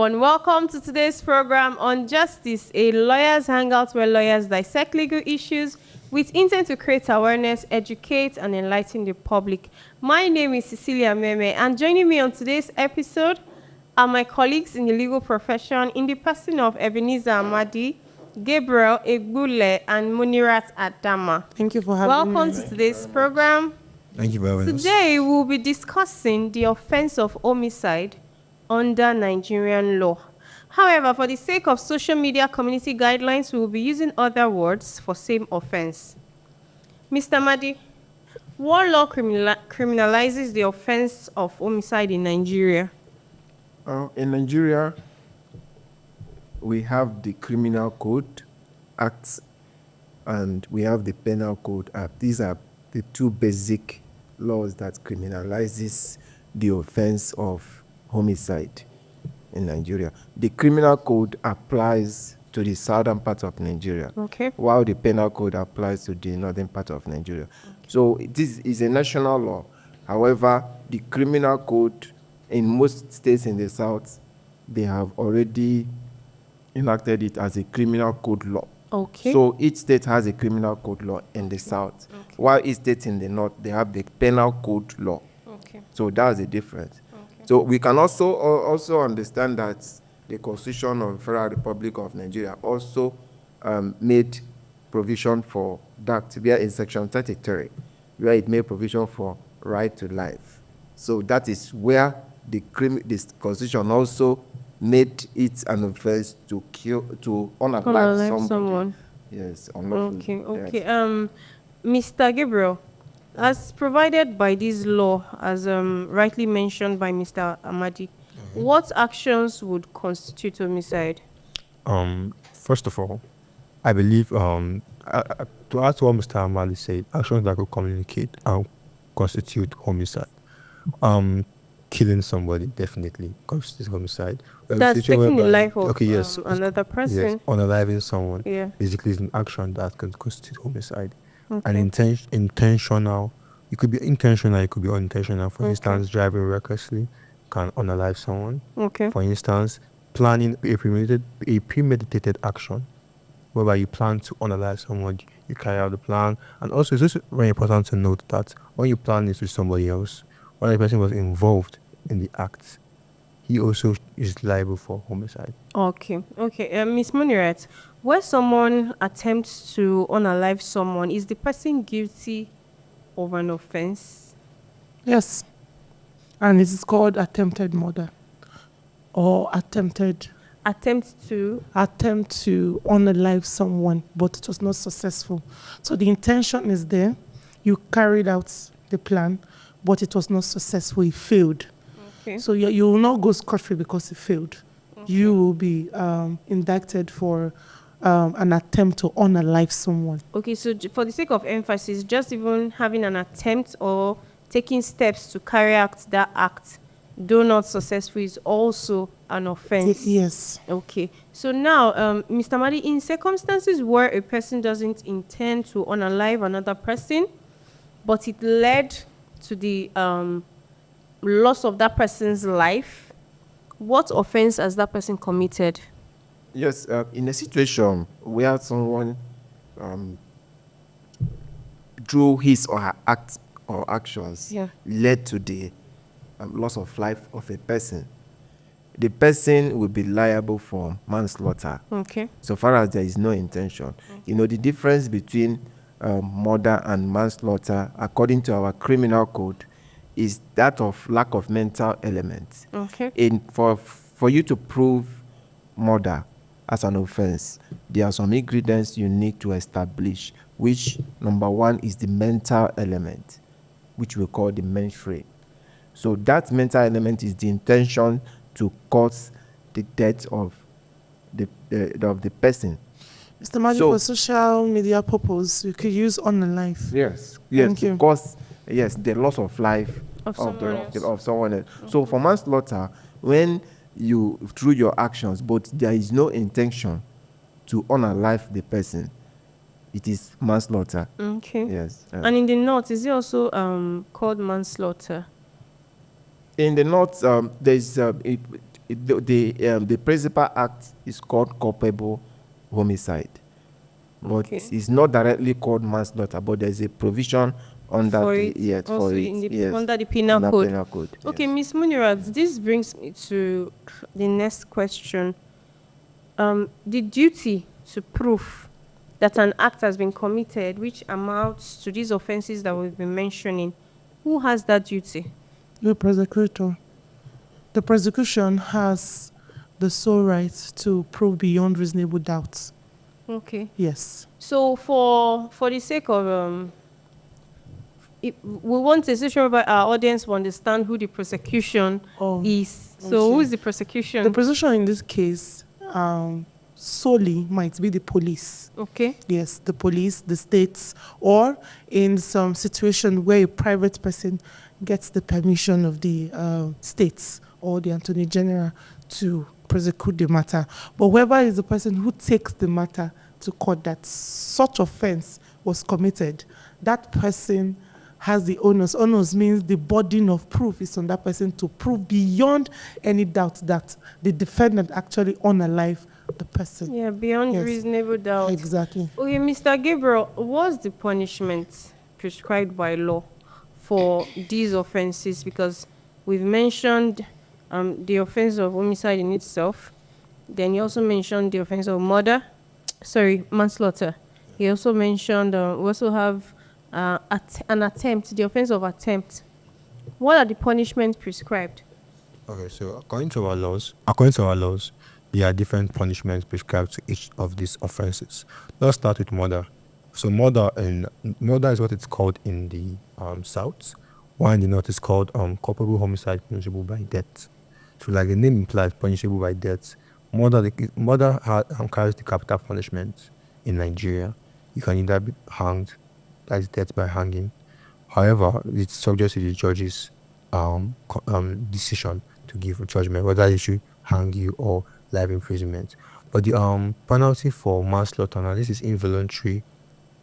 everyone. Welcome to today's program on Justice, a lawyer's hangout where lawyers dissect legal issues with intent to create awareness, educate, and enlighten the public. My name is Cecilia Meme, and joining me on today's episode are my colleagues in the legal profession in the person of Ebenezer Amadi, Gabriel Egbule, and Munirat Adama. Thank you for having me. Welcome to today's program. Thank you very much. Today, we'll be discussing the offense of homicide under Nigerian law. However, for the sake of social media community guidelines, we will be using other words for same offense. Mr. Madi, what law criminalizes the offense of homicide in Nigeria? In Nigeria, we have the Criminal Code Act and we have the Penal Code Act. These are the two basic laws that criminalizes the offense of homicide in Nigeria. The Criminal Code applies to the southern part of Nigeria, Okay. while the Penal Code applies to the northern part of Nigeria. So this is a national law. However, the Criminal Code in most states in the south, they have already enacted it as a criminal code law. Okay. So each state has a criminal code law in the south, while each state in the north, they have the penal code law. Okay. So that's the difference. So we can also understand that the Constitution of the Federal Republic of Nigeria also made provision for that, where in Section 33, where it made provision for right to life. So that is where this Constitution also made it an offense to unalive someone. Yes, unlawfully. Okay. Yes. Mr. Gabriel, as provided by this law, as rightly mentioned by Mr. Amadi, what actions would constitute homicide? First of all, I believe to add to what Mr. Amadi said, actions that could communicate and constitute homicide. Killing somebody definitely constitutes homicide. That's taking the life of another Yes, person. unaliving someone Yeah. basically is an action that can constitute homicide. Okay. And intentional, it could be intentional, it could be unintentional. For instance, driving recklessly can unalive someone. Okay. For instance, planning a premeditated action whereby you plan to unalive someone, you carry out the plan. And also, it's also very important to note that when you plan this with somebody else, when the person was involved in the act, he also is liable for homicide. Okay. Miss Munirat, where someone attempts to unalive someone, is the person guilty of an offense? Yes. And it is called attempted murder or attempt to unalive someone, but it was not successful. So the intention is there. You carried out the plan, but it was not successful. It failed. Okay. So you will not go scot-free because it failed. You will be indicted for an attempt to unalive someone. Okay, so for the sake of emphasis, just even having an attempt or taking steps to carry out that act, though not successful, is also an offense. Yes. Okay, so now, Mr. Madi, in circumstances where a person doesn't intend to unalive another person, but it led to the loss of that person's life, what offense has that person committed? Yes, in a situation where someone through his or her acts or actions led to the loss of life of a person, the person will be liable for manslaughter. Okay. So far as there is no intention. You know, the difference between murder and manslaughter, according to our criminal code, is that of lack of mental element. Okay. For you to prove murder as an offense, there are some ingredients you need to establish, which number one is the mental element, which we call the mens rea. So that mental element is the intention to cause the death of the person. Mr. Madi, for social media purpose, you could use unalive. Yes, Thank you. because the loss of life Of someone else. of someone else. So for manslaughter, when you through your actions, but there is no intention to unalive the person, it is manslaughter. Okay. Yes. And in the north, is it also called manslaughter? In the north, there's the principal act is called culpable homicide, but Okay. it's not directly called manslaughter. But there's a provision under For the it, yes also for it in the, yes under the penal under code. penal code. Okay, Yes. Miss Munirat, this brings me to the next question. The duty to prove that an act has been committed which amounts to these offenses that we've been mentioning, who has that duty? The prosecutor. The prosecution has the sole right to prove beyond reasonable doubt. Okay. Yes. So for the sake of we want a situation where our audience will understand who the prosecution Oh, is. So okay. who is the prosecution? The prosecution in this case solely might be the police. Okay. Yes, the police, the states, or in some situation where a private person gets the permission of the states or the Attorney General to prosecute the matter. But whoever is the person who takes the matter to court that such offense was committed, that person has the onus. Onus means the burden of proof is on that person to prove beyond any doubt that the defendant actually unalive the person. Yeah, beyond Yes. reasonable doubt. Exactly. Okay, Mr. Gabriel, what's the punishment prescribed by law for these offenses? Because we've mentioned the offense of homicide in itself. Then you also mentioned the offense of manslaughter. He also mentioned we also have an attempt, the offense of attempt. What are the punishments prescribed? Okay, so according to our laws, there are different punishments prescribed to each of these offenses. Let's start with murder. So murder is what it's called in the south, while in the north it's called culpable homicide punishable by death. So like the name implies, punishable by death. Murder carries the capital punishment in Nigeria. You can either be hanged, that is death by hanging. However, it's subject to the judge's decision to give a judgment whether they should hang you or life imprisonment. But the penalty for manslaughter, now this is involuntarily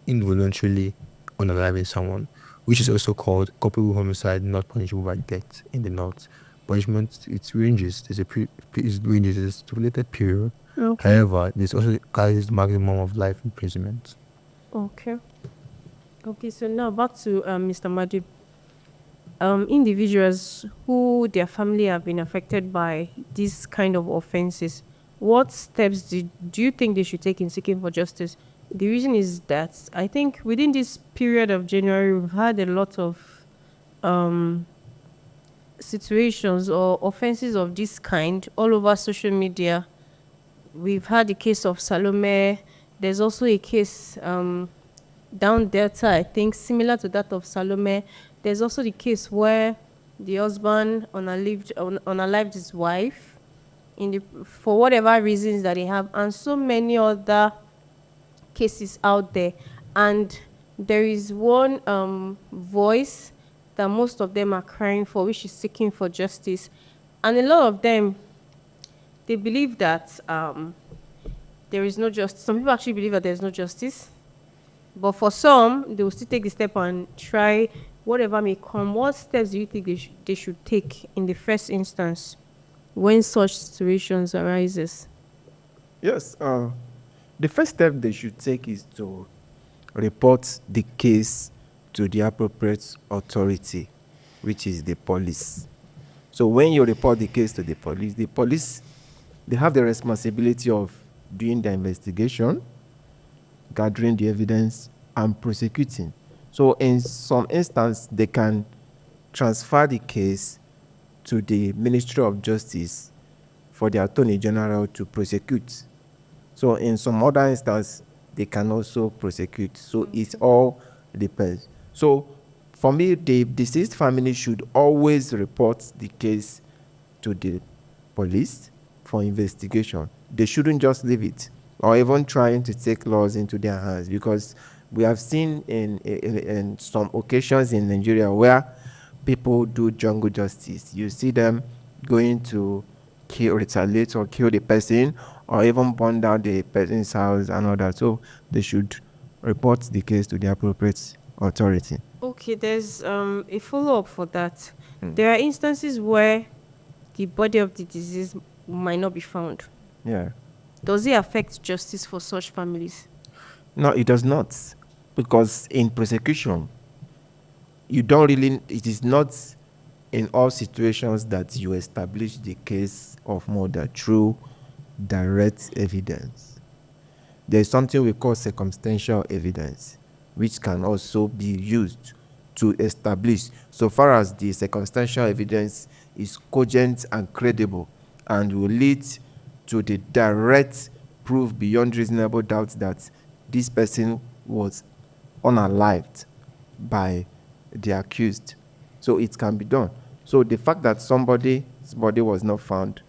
unaliving someone, which is also called culpable homicide not punishable by death in the north. Punishment, it ranges. There's a stipulated period. Okay. However, there's also carries the maximum of life imprisonment. Okay. Okay, so now back to Mr. Majid. Individuals who their family have been affected by these kind of offenses, what steps do you think they should take in seeking for justice? The reason is that I think within this period of January, we've had a lot of situations or offenses of this kind all over social media. We've had the case of Salome. There's also a case down Delta, I think, similar to that of Salome. There's also the case where the husband unalived his wife for whatever reasons that they have, and so many other cases out there. And there is one voice that most of them are crying for, which is seeking for justice. And a lot of them, they believe that there is no justice. Some people actually believe that there is no justice. But for some, they will still take the step and try whatever may come. What steps do you think they should take in the first instance when such situations arises? Yes. The first step they should take is to report the case to the appropriate authority, which is the police. So when you report the case to the police, they have the responsibility of doing the investigation, gathering the evidence, and prosecuting. So in some instances, they can transfer the case to the Ministry of Justice for the Attorney General to prosecute. So in some other instances, they can also prosecute. So it all depends. So for me, the deceased family should always report the case to the police for investigation. They shouldn't just leave it or even trying to take laws into their hands, because we have seen in some occasions in Nigeria where people do jungle justice. You see them going to retaliate or kill the person, or even burn down the person's house and all that. So they should report the case to the appropriate authority. Okay, there's a follow-up for that. There are instances where the body of the deceased might not be found. Yeah. Does it affect justice for such families? No, it does not. Because in prosecution, you don't really, it is not in all situations that you establish the case of murder through direct evidence. There is something we call circumstantial evidence, which can also be used to establish, so far as the circumstantial evidence is cogent and credible and will lead to the direct proof beyond reasonable doubt that this person was unalived by the accused. So it can be done. So the fact that somebody's body was not found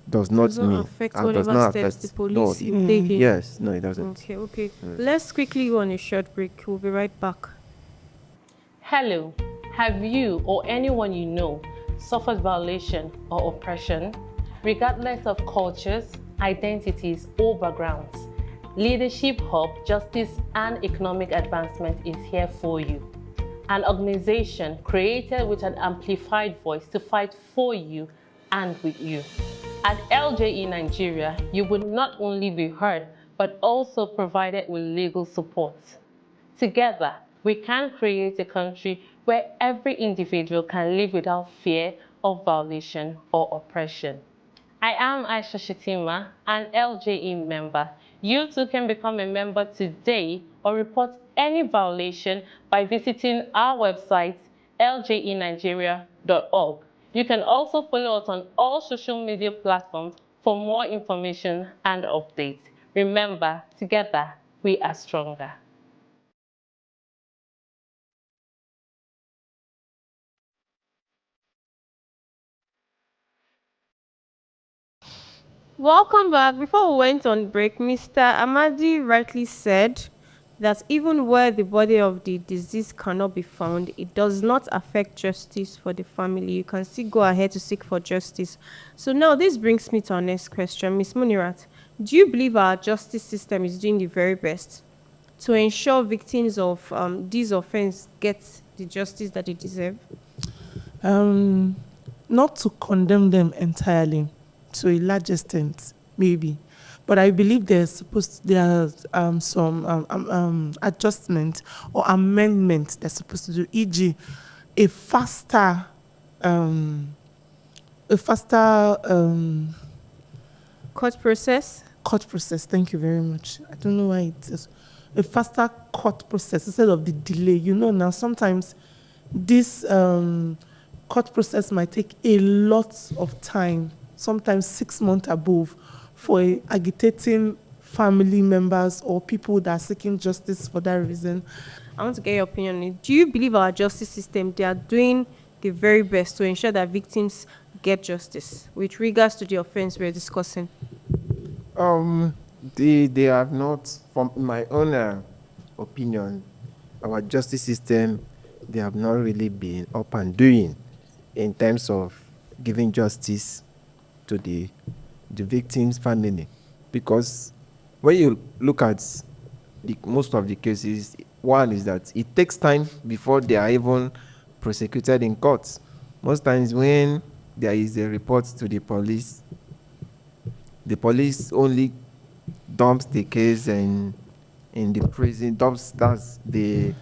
does not mean affect and does whatever not steps affect the police no, taking. yes, no, it doesn't. Okay. Let's quickly go on a short break. We'll be right back. Hello, have you or anyone you know suffered violation or oppression, regardless of cultures, identities, or backgrounds? Leadership Hub, Justice and Economic Advancement is here for you. An organization created with an amplified voice to fight for you and with you. At LJE Nigeria, you will not only be heard, but also provided with legal support. Together, we can create a country where every individual can live without fear of violation or oppression. I am Aisha Shetima, an LJE member. You too can become a member today or report any violation by visiting our website, ljenigeria.org. You can also follow us on all social media platforms for more information and updates. Remember, together, we are stronger. Welcome back. Before we went on break, Mr. Amadi rightly said that even where the body of the deceased cannot be found, it does not affect justice for the family. You can still go ahead to seek for justice. So now this brings me to our next question. Ms. Munirat, do you believe our justice system is doing the very best to ensure victims of these offenses get the justice that they deserve? Not to condemn them entirely, to a large extent, maybe. But I believe there are some adjustment or amendment they're supposed to do, e.g., a faster, Court process? court process. Thank you very much. I don't know why it is a faster court process instead of the delay. You know, now sometimes this court process might take a lot of time, sometimes 6 months above, for agitating family members or people that are seeking justice for that reason. I want to get your opinion on it. Do you believe our justice system, they are doing the very best to ensure that victims get justice with regards to the offense we're discussing? They have not, from my own opinion, our justice system, they have not really been up and doing in terms of giving justice to the victim's family. Because when you look at most of the cases, one is that it takes time before they are even prosecuted in court. Most times when there is a report to the police only dumps the case in the prison, that's the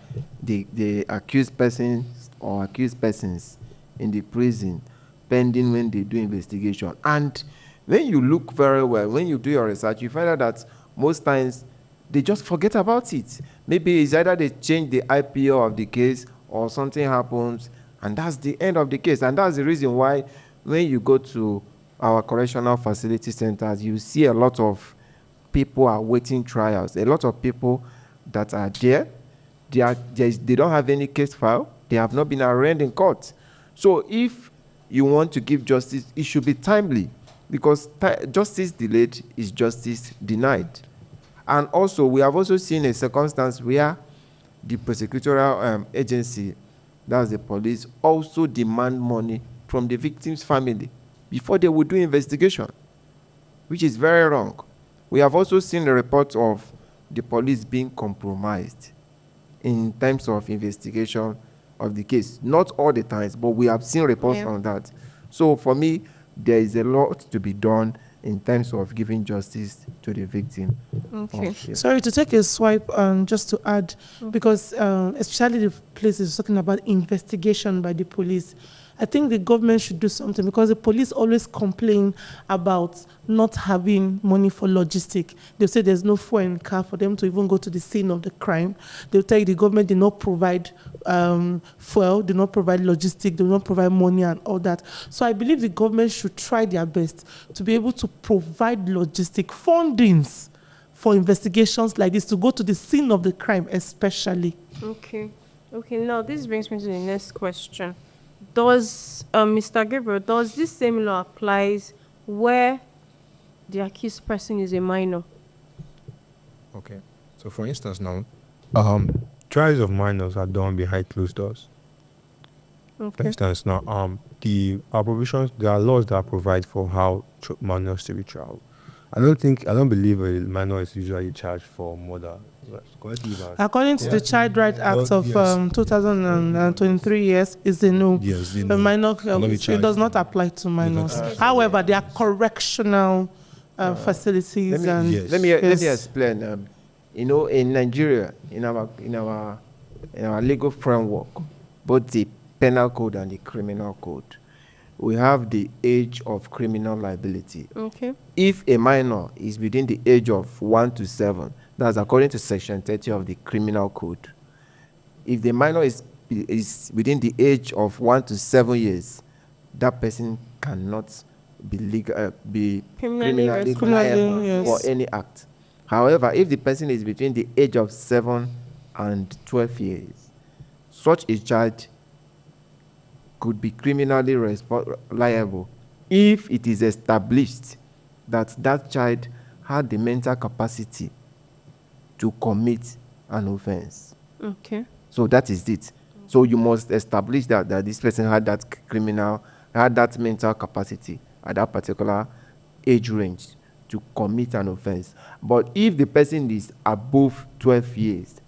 accused persons or accused persons in the prison pending when they do investigation. And when you look very well, when you do your research, you find out that most times they just forget about it. Maybe it's either they change the IPO of the case or something happens, and that's the end of the case. And that's the reason why when you go to our correctional facility centers, you see a lot of people are waiting trials. A lot of people that are there, they don't have any case file. They have not been arraigned in court. So if you want to give justice, it should be timely, because justice delayed is justice denied. And also, we have also seen a circumstance where the prosecutorial agency, that's the police, also demand money from the victim's family before they would do investigation, which is very wrong. We have also seen the reports of the police being compromised in terms of investigation of the case. Not all the times, but we have seen reports on that. So for me, there is a lot to be done in terms of giving justice to the victim. Okay. Sorry to take a swipe, just to add, because especially the places talking about investigation by the police. I think the government should do something, because the police always complain about not having money for logistic. They'll say there's no fuel in car for them to even go to the scene of the crime. They'll tell you the government did not provide fuel, did not provide logistic, did not provide money and all that. So I believe the government should try their best to be able to provide logistic fundings for investigations like this, to go to the scene of the crime especially. Okay. Now this brings me to the next question. Does Mr. Gabriel, does this same law applies where the accused person is a minor? Okay. So for instance now, trials of minors are done behind closed doors. For Okay. instance now, our provisions, there are laws that provide for how minors to be tried. I don't believe a minor is usually charged for murder. According to the Child Right Act of 2023, yes, is a no. Yes, A minor, it does not apply to minors. However, there are correctional facilities Let me explain. In Nigeria, in our legal framework, both the penal code and the criminal code, we have the age of criminal liability. Okay. If a minor is within the age of 1 to 7, that's according to Section 30 of the Criminal Code. If the minor is within the age of 1 to 7 years, that person cannot be criminally liable for any act. However, if the person is between the age of 7 and 12 years, such a child could be criminally liable if it is established that that child had the mental capacity to commit an offense. Okay. So that is it. So you must establish that this person had that mental capacity at that particular age range to commit an offense. But if the person is above 12 years,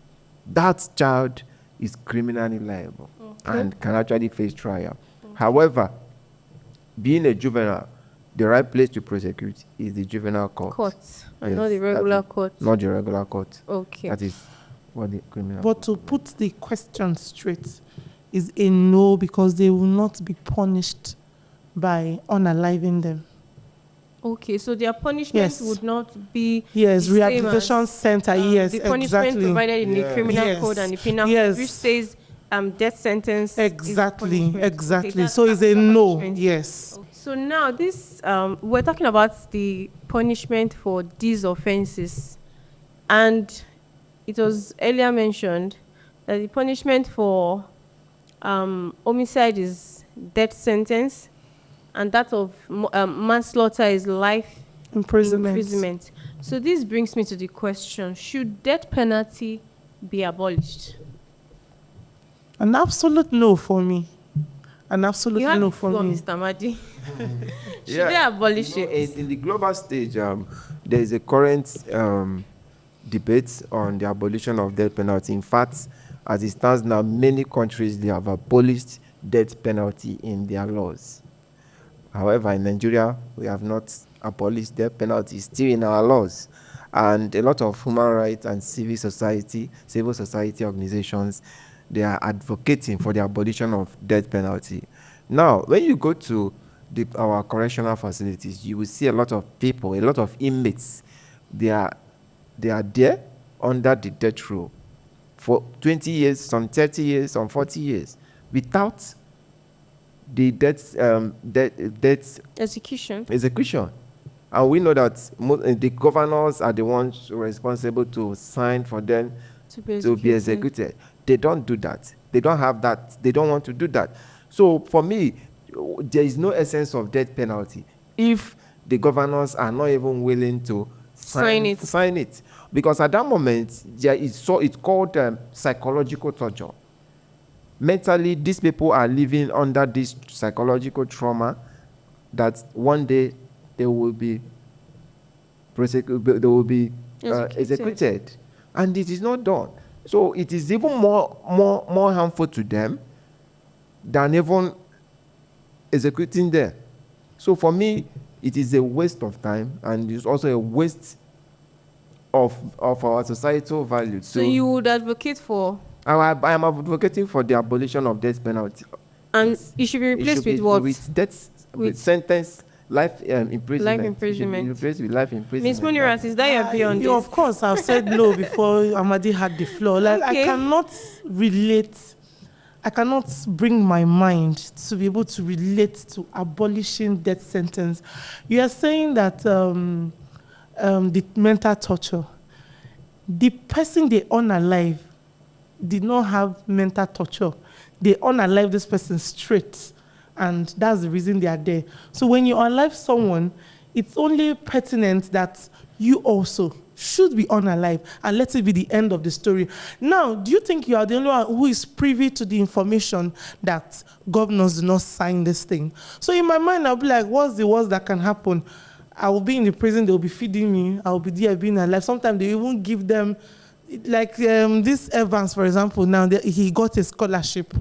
that child is criminally liable and can actually face trial. However, being a juvenile, the right place to prosecute is the juvenile court. And not the regular court. Not the regular court. Okay. That is what the criminal But to put the question straight, is a no, because they will not be punished by unaliving them. Okay, so their punishment would not be Yes, the same rehabilitation as, center, yes, the punishment exactly. provided in the criminal Yes. code and the penal Yes. code, which says death sentence. Exactly, is punishment. exactly. Okay, that's So it's a no, punishment. yes. So now this we're talking about the punishment for these offenses, and it was earlier mentioned that the punishment for homicide is death sentence, and that of manslaughter is life imprisonment. So this brings me to the question: should death penalty be abolished? An absolute no for me. An absolute You have no the for floor, me. Mr. Madi. Should they abolish it? In the global stage, there is a current debate on the abolition of death penalty. In fact, as it stands now, many countries, they have abolished death penalty in their laws. However, in Nigeria, we have not abolished death penalty, still in our laws. And a lot of human rights and civil society organizations, they are advocating for the abolition of death penalty. Now, when you go to our correctional facilities, you will see a lot of people, a lot of inmates. They are there under the death row for 20 years, some 30 years, some 40 years, without the death Execution. And we know that the governors are the ones responsible to sign for them to be executed. They don't do that. They don't have that. They don't want to do that. So for me, there is no essence of death penalty if the governors are not even willing to sign it. Because at that moment, it's called psychological torture. Mentally, these people are living under this psychological trauma that one day they will be executed. And it is not done. So it is even more harmful to them than even executing them. So for me, it is a waste of time, and it's also a waste of our societal values. So you would advocate for? I am advocating for the abolition of death penalty. And it should be replaced with what? With sentence, life imprisonment. Life imprisonment. It should be replaced with life imprisonment. Ms. Munirat, is that your view on this? Of course, I've said no before Amadi had the floor. Like, Okay. I cannot relate. I cannot bring my mind to be able to relate to abolishing death sentence. You are saying that the mental torture, the person they unalive did not have mental torture. They unalive this person straight, and that's the reason they are there. So when you unalive someone, it's only pertinent that you also should be unalive, and let it be the end of the story. Now, do you think you are the only one who is privy to the information that governors do not sign this thing? So in my mind, I'll be like, what's the worst that can happen? I will be in the prison, they'll be feeding me, I'll be there being alive. Sometimes they even give them, like this Evans, for example, now he got a scholarship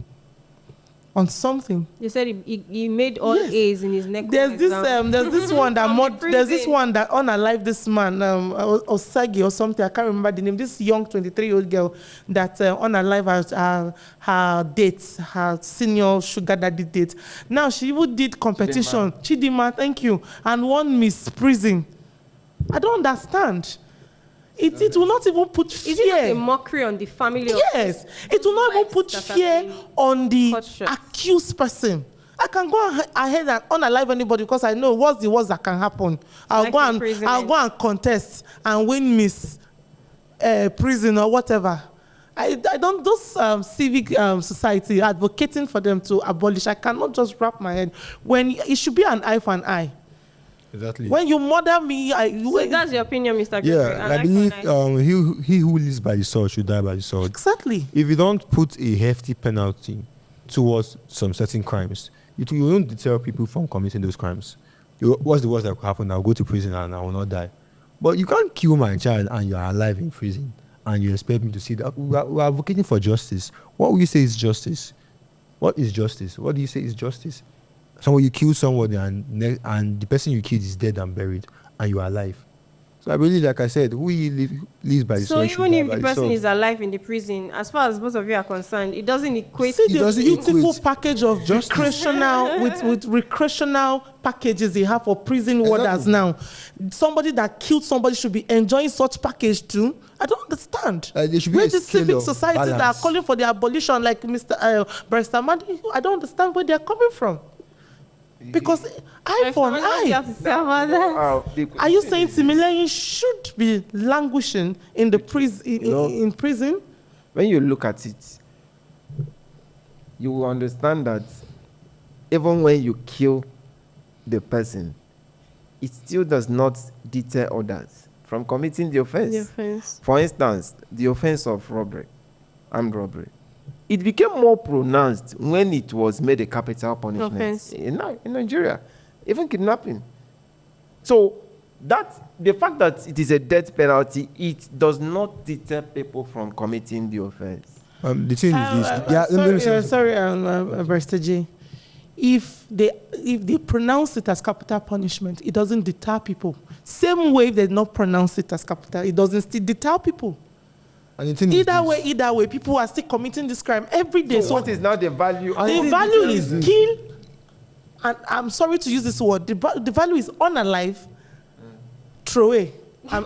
on something. You said he made all Yes. A's in his neck. There's this one that From the there's this prison. one that unalived this man, Osagi or something. I can't remember the name. This young 23-year-old girl that unalived her dates, her senior sugar daddy date. Now she even did competition. Chidima, thank you, and won Miss Prison. I don't understand. It will not even put fear. Is it not a mockery on the family? Yes, it will not even put that have fear been on the cut short? accused person. I can go ahead and unalive anybody because I know what's the worst that can happen. I'll go and contest and win Miss Prison or whatever. I don't, those civic society advocating for them to abolish. I cannot just wrap my head when it should be an eye for an eye. Exactly. When you murder me, So that's your opinion, Mr. Gregory. Yeah, I believe he who lives by the sword should die by the sword. exactly. If you don't put a hefty penalty towards some certain crimes, you won't deter people from committing those crimes. What's the worst that could happen? I'll go to prison and I will not die. But you can't kill my child and you're alive in prison and you expect me to see that. We're advocating for justice. What will you say is justice? What is justice? What do you say is justice? Someone you kill somebody and the person you killed is dead and buried and you are alive. So I believe, like I said, who lives by the So sword should even die if by the the person sword. is alive in the prison, as far as both of you are concerned, it doesn't equate. See It the doesn't beautiful equate package of justice. recreational with recreational packages they have for prison warders now. Somebody that killed somebody should be enjoying such package too. I don't understand. There should be Where a the scale civic of society that are balance. calling for the abolition, like Mr. Barrister Madi, I don't understand where they're coming from. Because eye for an What do you eye. have to say about that? Are you saying Timileyin should be languishing in the prison? No. In prison? When you look at it, you will understand that even when you kill the person, it still does not deter others from committing the offense. The offense. For instance, the offense of robbery, armed robbery. It became more pronounced when it was made a capital punishment Offense. in Nigeria, even kidnapping. So the fact that it is a death penalty, it does not deter people from committing the offense. The thing is this. Let me say Sorry, Barrister J. If they pronounce it as capital punishment, it doesn't deter people. Same way if they not pronounce it as capital, it doesn't still deter people. and the thing is Either way, people are still committing this crime every day. So what is now the value? The value is kill, and I'm sorry to use this word, the value is unalive, throw away. I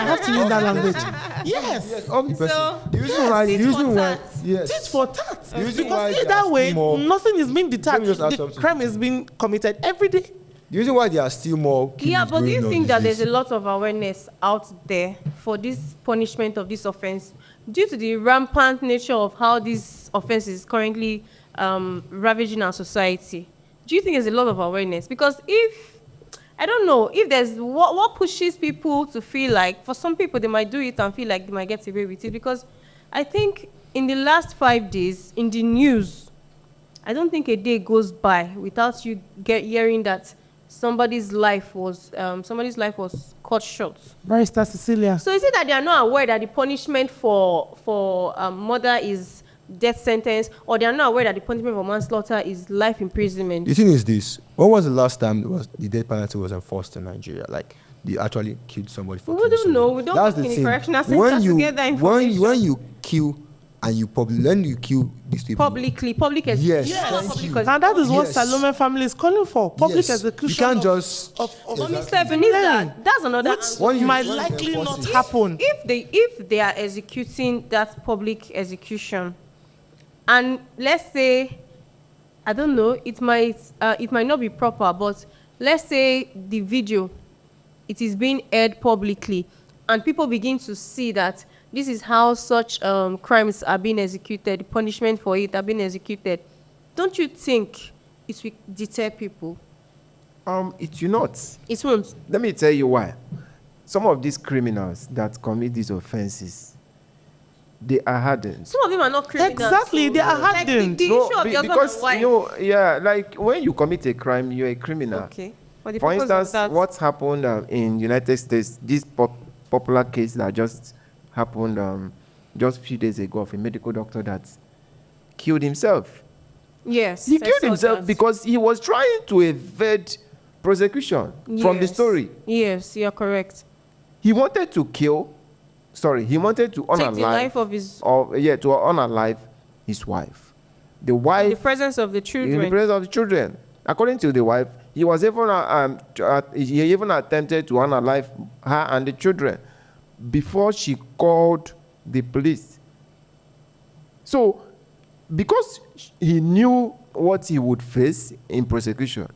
have to use that language. Yes. of the person. So, The reason why, yes. Tit for tat. The reason why Because there are either way, still more- nothing is being deterred. Let me just add The something. crime is being committed every day. The reason why there are still more killings Yeah, but do you going on think is that there's this. a lot of awareness out there for this punishment of this offense due to the rampant nature of how this offense is currently ravaging our society? Do you think there's a lot of awareness? Because I don't know, if there's what pushes people to feel like, for some people, they might do it and feel like they might get away with it. Because I think in the last 5 days, in the news, I don't think a day goes by without you hearing that somebody's life was cut short. Barrister Cecilia. So is it that they are not aware that the punishment for murder is death sentence, or they are not aware that the punishment for manslaughter is life imprisonment. The thing is this: when was the last time the death penalty was enforced in Nigeria? Like they actually killed somebody for We killing don't somebody. know. We don't That's work the in the thing. correctional centers to get that information. When you kill and when you kill these people Public execution. Yes, thank you. And that is what Yes. Salome family is calling for. Public Yes. execution. You can't just But Exactly. Mr. Ebenezer, that's another Which angle. When you- might when you likely enforce not it. happen. If they are executing that public execution, and let's say, I don't know, it might not be proper, but let's say the video, it is being aired publicly, and people begin to see that this is how such crimes are being executed, the punishment for it are being executed. Don't you think it will deter people? It will not. It won't. Let me tell you why. Some of these criminals that commit these offenses, they are hardened. Some of them are not criminals. Exactly, they are Like hardened. the issue of the husband because and wife. you know, yeah, like when you commit a crime, you're a criminal. Okay. For, the For purpose of instance, that, what's happened in United States, this popular case that just happened just a few days ago of a medical doctor that killed himself. yes, He I killed saw himself that. because he was trying to evade prosecution from the Yes. story. Yes, you're correct. He wanted to he wanted to Take the unalive, life of his, to unalive his wife. The in wife, the presence of the in the children. presence of the children. According to the wife, he was even he even attempted to unalive her and the children before she called the police. So, because he knew what he would face in prosecution,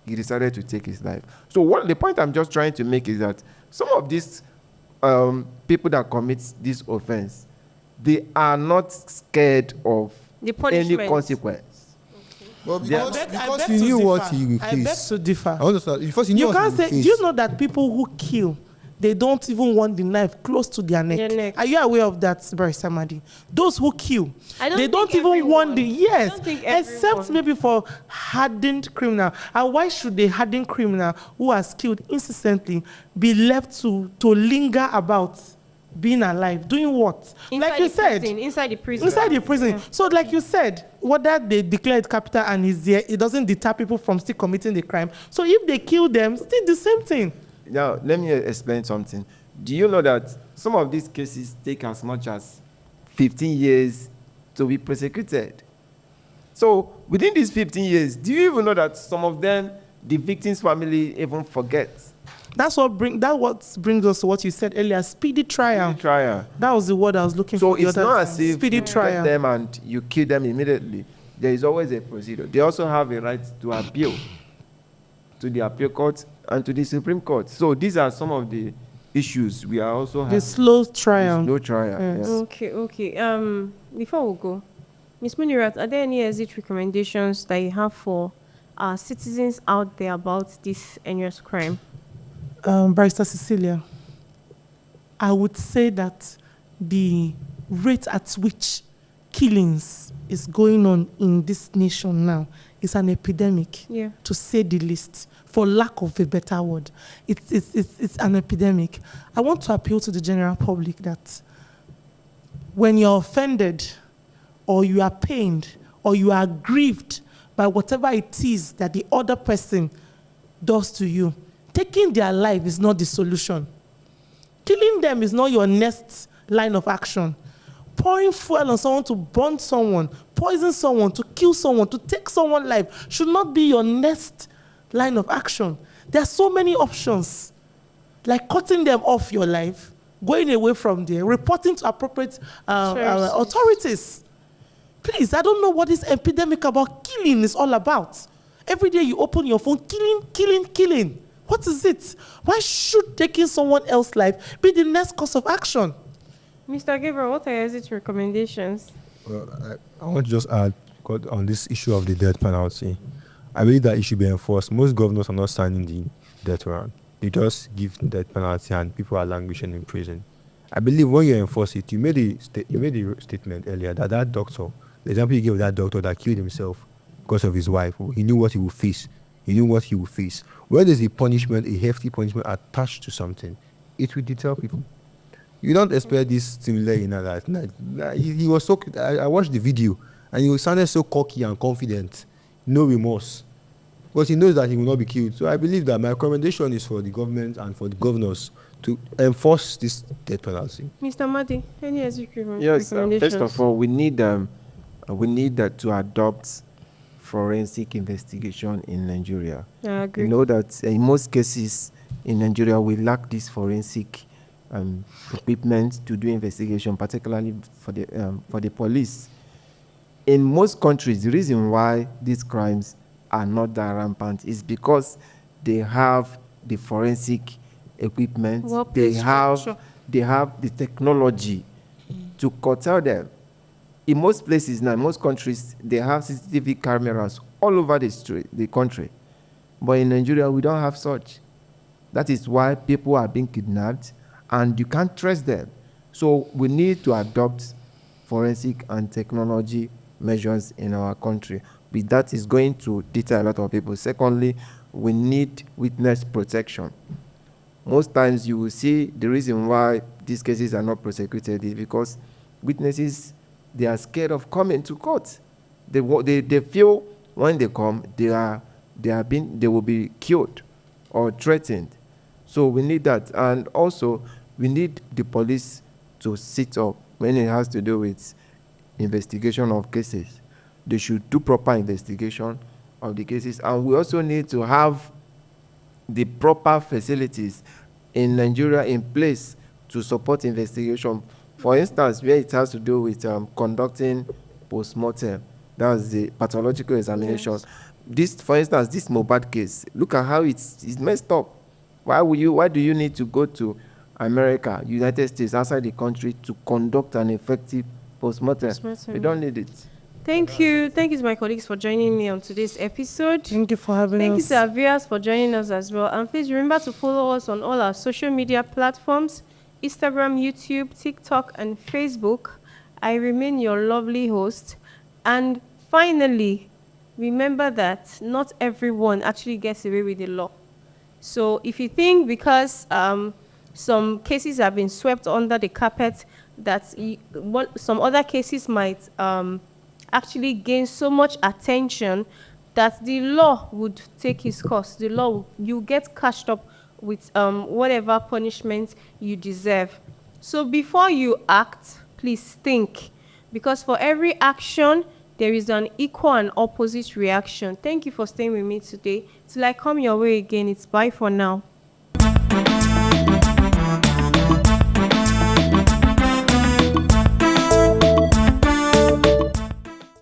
he decided to take his life. So, the point I'm just trying to make is that some of these people that commit this offense, they are not scared of The any punishment. consequence. Well, Yeah. because he knew what he would I beg face. to differ. I understand. Because he knew You what he can't would say, face. do you know that people who kill, they don't even want the knife close to their neck? Their neck. Are you aware of that, Barrister Madi? Those who kill, I don't they don't think even want everyone. the, yes, I don't think except everyone. maybe for hardened criminal. And why should the hardened criminal who has killed incessantly be left to linger about being alive? Doing what? Inside Like you the said, prison, inside the prison. inside the prison. Yeah. So like you said, whether they declare it capital and is there, it doesn't deter people from still committing the crime. So if they kill them, still the same thing. Now, let me explain something. Do you know that some of these cases take as much as 15 years to be prosecuted? So, within these 15 years, do you even know that some of them, the victim's family even forgets? That's what brings us to what you said earlier, speedy trial. Trial. That was the word I was looking So, for. the it's other not time. as if speedy you trial. get them and you kill them immediately. There is always a procedure. They also have a right to appeal to the appeal court and to the Supreme Court. So, these are some of the issues we are also having. The slow trial. No trial. Yes. Okay. Before we go, Ms. Munirat, are there any exit recommendations that you have for our citizens out there about this heinous crime? Barrister Cecilia, I would say that the rate at which killings is going on in this nation now is an epidemic, Yeah. to say the least, for lack of a better word. It's an epidemic. I want to appeal to the general public that when you're offended or you are pained or you are grieved by whatever it is that the other person does to you, taking their life is not the solution. Killing them is not your next line of action. Pouring fuel on someone to burn someone, poison someone, to kill someone, to take someone's life should not be your next line of action. There are so many options, like cutting them off your life, going away from there, reporting to appropriate authorities. Please, I don't know what this epidemic about killing is all about. Every day you open your phone, killing. What is it? Why should taking someone else's life be the next course of action? Mr. Gabriel, what are your exit recommendations? Well, I want to just add on this issue of the death penalty. I believe that it should be enforced. Most governors are not signing the death warrant. They just give death penalty and people are languishing in prison. I believe when you enforce it, you made a statement earlier that doctor, the example you gave of that doctor that killed himself because of his wife, he knew what he would face. When there's a punishment, a hefty punishment attached to something, it will deter people. You don't expect this stimuli in that. He was so. I watched the video, and he sounded so cocky and confident, no remorse, because he knows that he will not be killed. So I believe that my recommendation is for the government and for the governors to enforce this death penalty. Mr. Madi, any executive Yes, recommendations? first of all, we need to adopt forensic investigation in Nigeria. I agree. You know that in most cases in Nigeria, we lack this forensic equipment to do investigation, particularly for the police. In most countries, the reason why these crimes are not that rampant is because they have the forensic equipment, they have the technology to curtail them. In most places now, in most countries, they have CCTV cameras all over the country. But in Nigeria, we don't have such. That is why people are being kidnapped, and you can't trace them. So we need to adopt forensic and technology measures in our country. But that is going to deter a lot of people. Secondly, we need witness protection. Most times you will see the reason why these cases are not prosecuted is because witnesses, they are scared of coming to court. They feel when they come, they will be killed or threatened. So we need that. And also, we need the police to sit up when it has to do with investigation of cases. They should do proper investigation of the cases. And we also need to have the proper facilities in Nigeria in place to support investigation. For instance, where it has to do with conducting post-mortem, that's the pathological examination. Yes. This, for instance, this Mohbad case, look at how it's messed up. Why do you need to go to America, United States, outside the country to conduct an effective post-mortem? We don't need it. Thank you. Thank you to my colleagues for joining me on today's episode. Thank you for having us. Thank you to our viewers for joining us as well. And please remember to follow us on all our social media platforms, Instagram, YouTube, TikTok, and Facebook. I remain your lovely host. And finally, remember that not everyone actually gets away with the law. So if you think because some cases have been swept under the carpet that some other cases might actually gain so much attention that the law would take its course, the law, you get cashed up with whatever punishment you deserve. So before you act, please think, because for every action, there is an equal and opposite reaction. Thank you for staying with me today. Till I come your way again, it's bye for now.